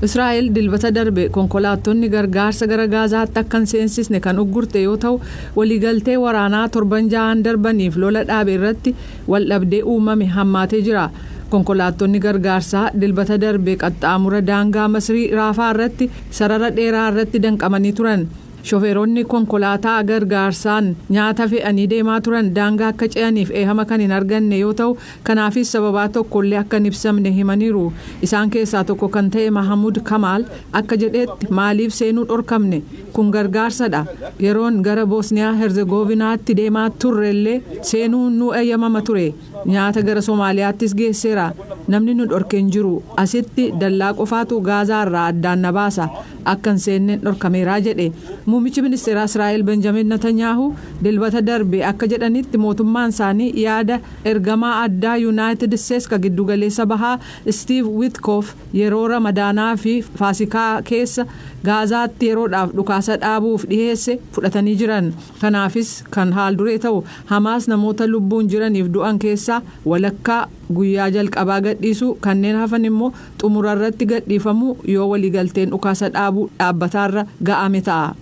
Israa'el dilbata darbe konkolaattonni gargaarsa gara Gaazaatti akkan seensisne kan uggurte yoo ta'u waliigaltee waraanaa 7 darbaniif lola dhaabe irratti wal dhabdee uumame hammaatee jira. Konkolaattonni gargaarsaa dilbata darbe qaxxaamura daangaa Masrii Raafaa irratti sarara dheeraa irratti danqamanii turan. Shofeeronni konkolaataa gargaarsaan nyaata fe'anii deemaa turan daangaa akka ce'aniif eehama kan hin arganne yoo ta'u kanaafis sababaa tokkollee akka hin ibsamne himaniiru. Isaan keessaa tokko kan ta'e Mahamud Kamaal akka jedhetti maaliif seenuu dhorkamne kun gargaarsadha. Yeroon gara Boosniyaa Herzegovinaatti deemaa turrellee seenuun nu eeyyamama ture. Nyaata gara Somaaliyaattis geesseera. Namni nu dhorkeen jiru asitti dallaa qofaatu Gaazaarraa addaan na baasa akkan seenneen dhorkameeraa jedhe. Muummichi ministeeraa Israa'el Benjamin Netanyahu dilbata darbe akka jedhanitti mootummaan isaanii yaada ergamaa addaa United States ka giddugaleessa bahaa Steve Witkoff yeroo Ramadaanaa fi Faasikaa keessa Gaazaatti yeroodhaaf dhukaasa dhaabuuf dhiheesse fudhatanii jiran. Kanaafis kan haal duree ta'u Hamaas namoota lubbuun jiraniif du'an keessaa walakkaa guyyaa jalqabaa gadhiisu kanneen hafan immoo xumurarratti gadhiifamu yoo waliigalteen dhukaasa dhaabuu dhaabbataarra ga'ame ta'a.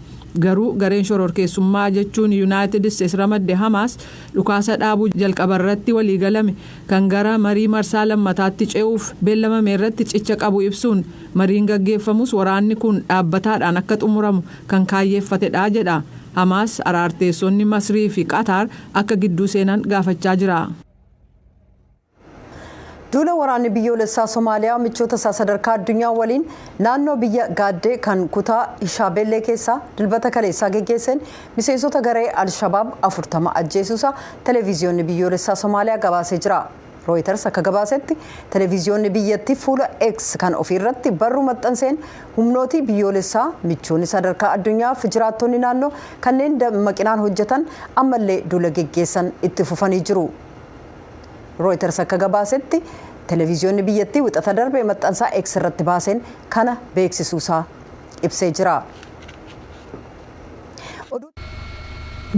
Garuu gareen shororkeessummaa jechuun United States ramadde Hamaas dhukaasa dhaabuu jalqabarratti waliigalame kan gara marii marsaa lammataatti ce'uuf beellamame irratti cicha qabu ibsuun mariin gaggeeffamus waraanni kun dhaabbataadhaan akka xumuramu kan kaayyeeffatedha jedha. Hamaas araarteessonni Masrii fi Qatar akka gidduu seenan gaafachaa jira. Duula waraanni biyyoolessaa Somaaliyaa michoota isaa sadarkaa addunyaa waliin naannoo biyya Gaaddee kan kutaa Shabeellee keessaa dilbata kaleessaa geggeessan miseensota garee Al-Shabaab 40 ajjeesuusaa televiziyoonni biyyoolessaa Somaaliyaa gabaasee jira. Reuters akka gabaasetti televiziyoonni biyyattii fuula X kan ofiirratti barruu maxxanseen humnootii biyyoolessaa michoonni sadarkaa addunyaa fi jiraattonni naannoo kanneen dammaqinaan hojjetan ammallee duula geggeessan itti fufanii jiru. Reuters akka gabaasetti televiziyoonni biyyattii wixata darbe maxxansaa X irratti baaseen kana beeksisuusaa ibsee jira.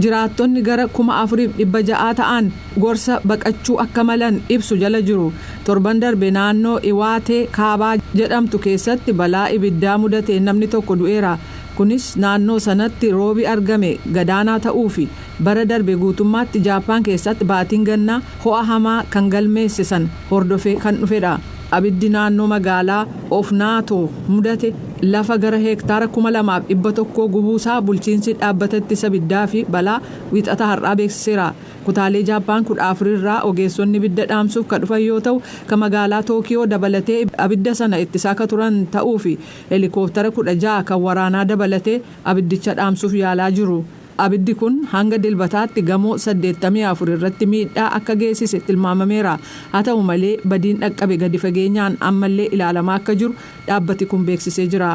Jiraattonni gara 4,600 ta'an gorsa baqachuu akka malan ibsu jala jiru. Torban darbe naannoo Iwaatee Kaabaa jedhamtu keessatti balaa ibiddaa mudatee namni tokko du'eera. Kunis naannoo sanatti roobi argame gadaanaa ta'uu fi bara darbe guutummaatti Jaappaan keessatti baatiin gannaa ho'a hamaa kan galmeessisan hordofee kan dhufedha. Abiddi naannoo magaalaa Ofnaato mudate lafa gara hektaara 2,100 gubuusaa bulchiinsi dhaabbata ittisa ibiddaa fi balaa wixata har'aa beeksiseera. Kutaalee Jaappaan 14 irraa ogeessonni ibidda dhaamsuuf kan dhufan yoo ta'u kan magaalaa Tookiyoo dabalatee abidda sana ittisaa kan turan ta'uu fi helikooftara 16 kan waraanaa dabalatee abiddicha dhaamsuuf yaalaa jiru. Abiddi kun hanga dilbataatti gamoo 84 irratti miidhaa akka geessise tilmaamameera. Haa ta'u malee badiin dhaqqabe gadi fageenyaan ammallee ilaalamaa akka jiru dhaabbati kun beeksisee jira.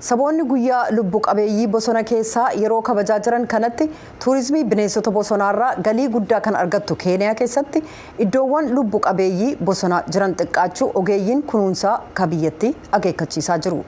Saboonni guyyaa lubbu qabeeyyii bosona keessaa yeroo kabajaa jiran kanatti tuurizimii bineensota bosonaarraa galii guddaa kan argattu Keeniyaa keessatti iddoowwan lubbu qabeeyyii bosonaa jiran xiqqaachuu ogeeyyiin kunuunsaa biyyattii akeekkachiisaa jiru.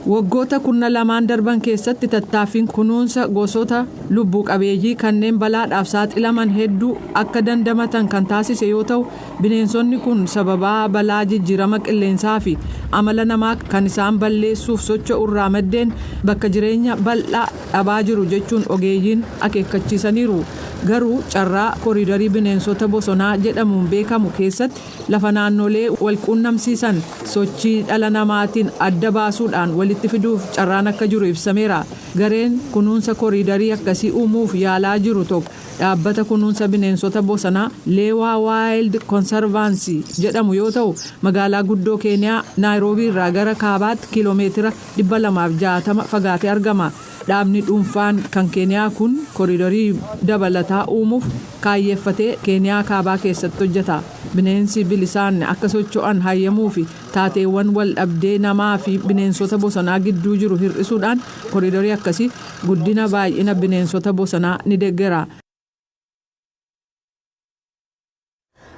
Waggoota 12 darban keessatti tattaaffiin kunuunsa gosoota lubbuu qabeeyyii kanneen balaadhaaf saaxilaman hedduu akka dandamatan kan taasise yoo ta'u bineensonni kun sababaa balaa jijjiirama qilleensaa fi amala namaa kan isaan balleessuuf socho'urraa maddeen bakka jireenya bal'aa dhabaa jiru jechuun ogeeyyiin akeekkachiisaniiru. Garuu carraa koriidarii bineensota bosonaa jedhamuun beekamu keessatti lafa naannolee walquunnamsiisan sochii dhala namaatiin adda baasuudhaan walitti fiduuf carraan akka jiru ibsameera. Gareen kunuunsa koriidarii akkasii uumuuf yaalaa jiru tokko dhaabbata kunuunsa bineensota bosonaa Leewaa Wild Conservancy jedhamu yoo ta'u magaalaa guddoo Keeniyaa Naayiroobii irraa gara kaabaatti kiiloomeetira 260 fagaatee argama. Dhaabni dhuunfaan kan Keeniyaa kun koriidarii dabalataa uumuuf kaayyeeffatee Keeniyaa kaabaa keessatti hojjeta. Bineensi bilisaan akka socho'an hayyamuu fi taateewwan wal dhabdee namaa fi bineensota bosonaa gidduu jiru hir'isuudhaan koriidarii akkasii guddina baay'ina bineensota bosonaa ni deeggera.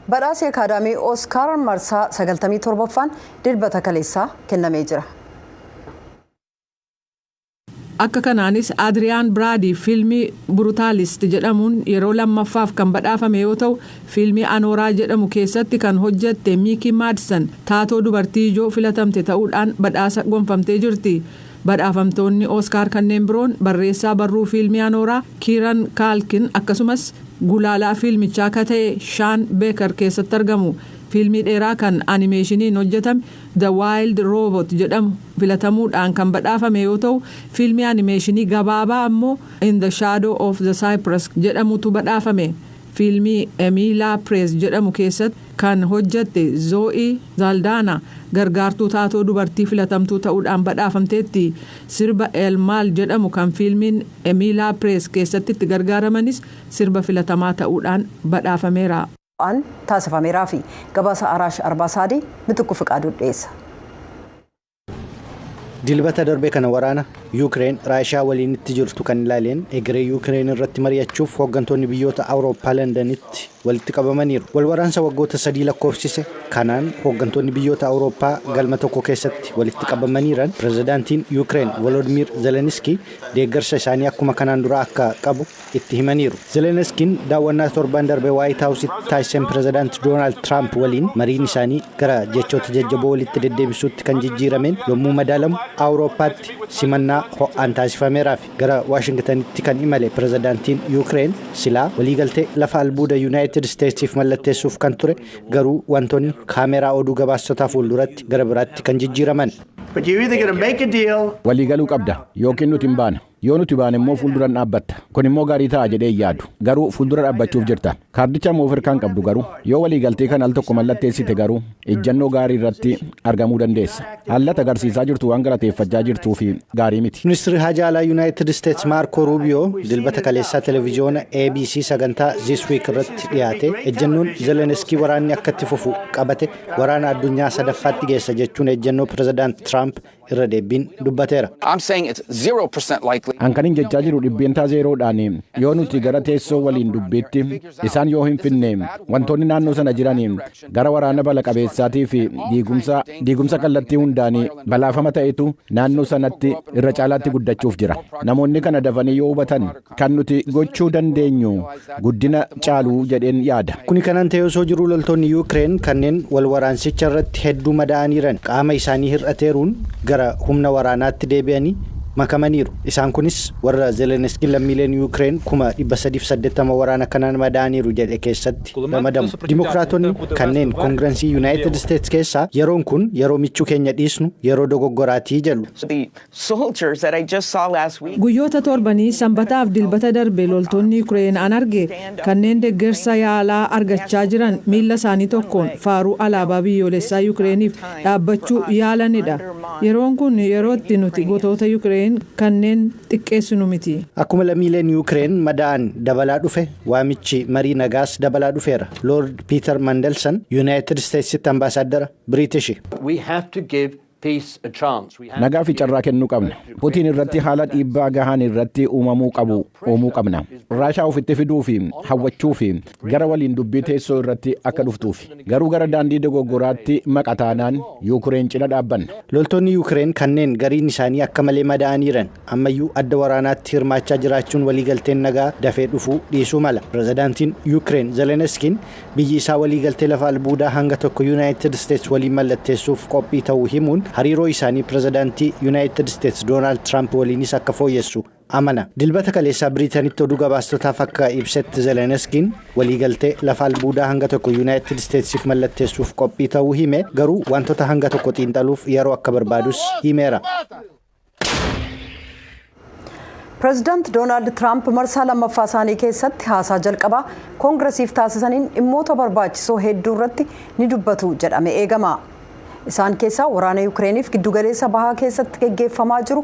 Badhaasii Akaadaamii Oskaar marsaa 97ffaan dilbata kaleessaa kennamee jira. Akka kanaanis Adriyaan Biraadii fiilmii Brutaalist jedhamuun yeroo lammaffaaf kan badhaafame yoo ta'u fiilmii Anooraa jedhamu keessatti kan hojjette Miikii Maadsan taatoo dubartii ijoo filatamte ta'uudhaan badhaasa gonfamtee jirti. Badhaafamtoonni Oskaar kanneen biroon barreessaa barruu fiilmii Anooraa Kiiran Kaalkin akkasumas gulaalaa fiilmichaa akka ta'e Shaan Beekar keessatti argamu. Fiilmii dheeraa kan animeeshiniin hojjetame The Wild Robot jedhamu filatamuudhaan kan badhaafame yoo ta'u fiilmii animeeshinii gabaabaa ammoo In the Shadow of the Cypress jedhamutu badhaafame. Fiilmii Emiilaa Prees jedhamu keessatti kan hojjette Zoe Zaldana gargaartuu taatoo dubartii filatamtuu ta'uudhaan badhaafamteetti. Sirba Elmaal jedhamu kan fiilmiin Emiilaa Prees keessatti itti gargaaramanis sirba filatamaa ta'uudhaan badhaafameera. An taasifameeraa fi gabaasa Araash Arbaasaadii Mituquu Fiqaaduu dhiyeessa. Dilbata darbe kana waraana Ukraine Raashiyaa waliin itti jirtu kan ilaaleen egeree Ukraine irratti mari'achuuf hooggantoonni biyyoota Awurooppaa Londanitti walitti qabamaniiru. Wal waraansa waggoota 3 lakkoofsise kanaan hooggantoonni biyyoota Awurooppaa galma tokko keessatti walitti qabamaniiran pirezidaantiin Ukraine Volodymyr Zelensky deeggarsa isaanii akkuma kanaan dura akka qabu itti himaniiru. Zelenskiin daawwannaa torban darbe White House taasisan pirezidaant Donald Trump waliin mariin isaanii gara jechoota jajjaboo walitti deddeebisuutti kan jijjiirameen yommuu madaalamu Awurooppaatti simannaa ho'aan taasifameeraa fi gara Waashingtanitti kan imale pirezidaantiin Ukraine silaa waliigaltee lafa albuuda United Statesiif mallatteessuuf kan ture garuu wantoonni kaameraa oduu gabaasotaa fuulduratti gara biraatti kan jijjiiraman. Waliigaluu qabda yookiin nuti hin baana. Yoo nuti baane immoo fuulduran dhaabbatta. Kun immoo gaarii ta'a jedhee yaadu. Garuu fuuldura dhaabbachuuf jirta. Kaardicha immoo ofirkaan qabdu garuu yoo waliigaltee kan al tokko mallatteessite garuu ejjannoo gaarii irratti argamuu dandeessa. Haalata agarsiisaa jirtu waan galateeffachaa jirtuu fi gaarii miti. Ministeerri Hajaalaa United States Marco Rubio dilbata kaleessaa televiziyoona ABC sagantaa This Week irratti dhiyaate ejjannoon Zelensky waraanni akka itti fufu qabate waraana addunyaa sadaffaatti geessa jechuun ejjannoo pirezidaant Trump irra deebiin dubbateera. Ankanin jechaa jiru dhibbeentaa zeeroodhaan yoo nuti gara teessoo waliin dubbiitti isaan yoo hin finne wantoonni naannoo sana jiran gara waraana bala qabeessaatii fi diigumsa kallattii hundaan balaafama ta'etu naannoo sanatti irra caalaatti guddachuuf jira. Namoonni kana dafanii yoo hubatan kan nuti gochuu dandeenyu guddina caaluu jedheen yaada. Kuni kanaan ta'ee osoo jiru loltoonni Ukraine kanneen wal waraansicha irratti hedduu madaa'aniiran qaama isaanii hir'ateeruun gara humna waraanaatti deebi'anii makamaniiru. Isaan kunis warra Zelensky lammiileen Ukraine 380 waraana kanaan madaa'aniiru jedhe keessatti ramadamu. Dimokiraatonni kanneen Koongirensii United States keessaa yeroon kun yeroo michuu keenya dhiisnu yeroo dogoggoraatii jedhu. Guyyoota torbanii sanbataaf dilbata darbe loltoonni Ukraine an arge kanneen deeggarsa yaalaa argachaa jiran miila isaanii tokkoon faaruu alaabaa biyyoolessaa Ukrainiif dhaabbachuu yaalanidha. Yeroon kun yerootti nuti gootota Ukraine kanneen xiqqeessinu miti. Akkuma lammiileen Ukraine madaa'an dabalaa dhufe waamichi marii nagaas dabalaa dhufeera. Lord Peter Mandelson United States ambaasaadara British. Nagaa fi carraa kennuu qabna. Putiin irratti haala dhiibbaa gahaan irratti uumamuu qabna. Raashaa ofitti fiduu fi hawwachuu fi gara waliin dubbii teessoo irratti akka dhuftuuf. Garuu gara daandii dogoggoraatti maqataanaan Ukraine cina dhaabbanna. Loltoonni Ukraine kanneen gariin isaanii akka malee madaa'aniiran ammayyuu adda waraanaatti hirmaachaa jiraachuun waliigalteen nagaa dafee dhufuu dhiisuu mala. Pirezidaantiin Ukraine Zelenskiin biyyi isaa waliigaltee lafa albuudaa hanga tokko United States waliin mallatteessuuf qophii ta'uu himuun hariiroo isaanii pirezidaantii United States Donald Trump waliinis akka fooyyessu amana. Dilbata kaleessaa Biriitanitti oduu gabaastotaaf akka ibsetti Zelenskiin waliigaltee lafa albuudaa hanga tokko United Statesiif mallatteessuuf qophii ta'uu hime garuu wantoota hanga tokko xiinxaluuf yeroo akka barbaadus himeera. President Donald Trump marsaa lammaffaa isaanii keessatti haasaa jalqabaa koongiresiif taasisaniin dhimmoota barbaachisoo hedduu irratti ni dubbatu jedhame eegama. Isaan keessaa waraana Ukrainiif giddugaleessa bahaa keessatti geggeeffamaa jiru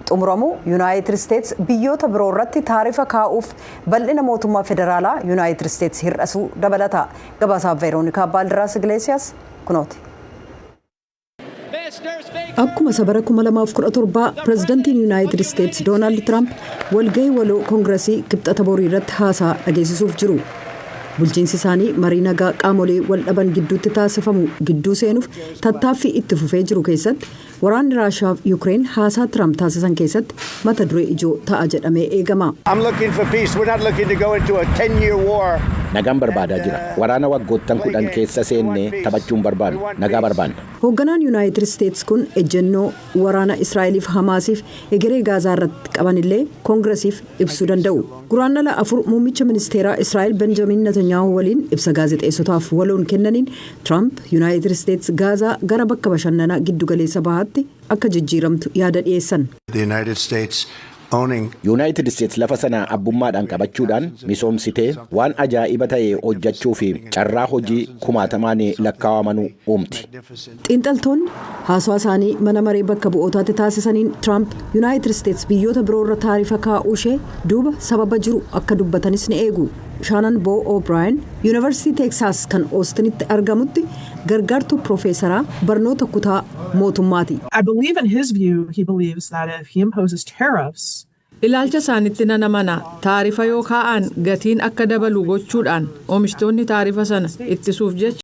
xumuramuu United States biyyoota biroo irratti taarifa kaa'uuf bal'ina mootummaa federaalaa United States hir'isuu dabalata. Gabaasaa Veronica Balderas Iglesias kunooti. Akkuma sabara 2017 pirezidaantiin United States Donald Trump walgahii waloo koongiresii kibxata borii irratti haasaa dhageessisuuf jiru. bulchiinsi isaanii marii nagaa qaamolee wal dhaban gidduutti taasifamu gidduu seenuuf tattaaffii itti fufee jiru keessatti waraanni raashiyaa fi yuukireen haasaa tiraamp taasisan keessatti mata duree ijoo ta'a jedhamee eegama. Nagaan barbaadaa jira. Waraana waggoottan 10 keessa seennee taphachuun barbaadu. Nagaa barbaanna. Hoogganaan Yuunaayitid Isteetsi kun ejjennoo waraana Israa'eliif Hamaasiif egeree Gaazaa irratti qabanillee koongiresiif ibsuu danda'u. Guraandhala 4 muummicha ministeeraa Israa'el Benjamin Netanyahu waliin ibsa gaazexeessotaaf waloon kennaniin Trump Yuunaayitid Isteetsi Gaazaa gara bakka bashannanaa giddugaleessa bahaatti akka jijjiiramtu yaada dhiyeessan. Yuunaayitid Isteetsi lafa sana abbummaadhaan qabachuudhaan misoomsitee waan ajaa'iba ta'e hojjechuu fi carraa hojii kumaatamaan lakkaa'amanuu uumti. Xiinxaltoonni haasawaa isaanii mana maree bakka bu'ootaatti taasisaniin Trump Yuunaayitid Isteetsi biyyoota biroo irra taarifa kaa'uu ishee duuba sababa jiru akka dubbatanis ni eegu. Shannon Bo O'Brien Yuunivarsiitii Teeksaas kan Oostinitti argamutti gargaartuu Piroofeesaraa barnoota kutaa mootummaati. Ilaalcha isaanitti nan amana taarifa yoo kaa'an gatiin akka dabalu gochuudhaan oomishtoonni taarifa sana ittisuuf jecha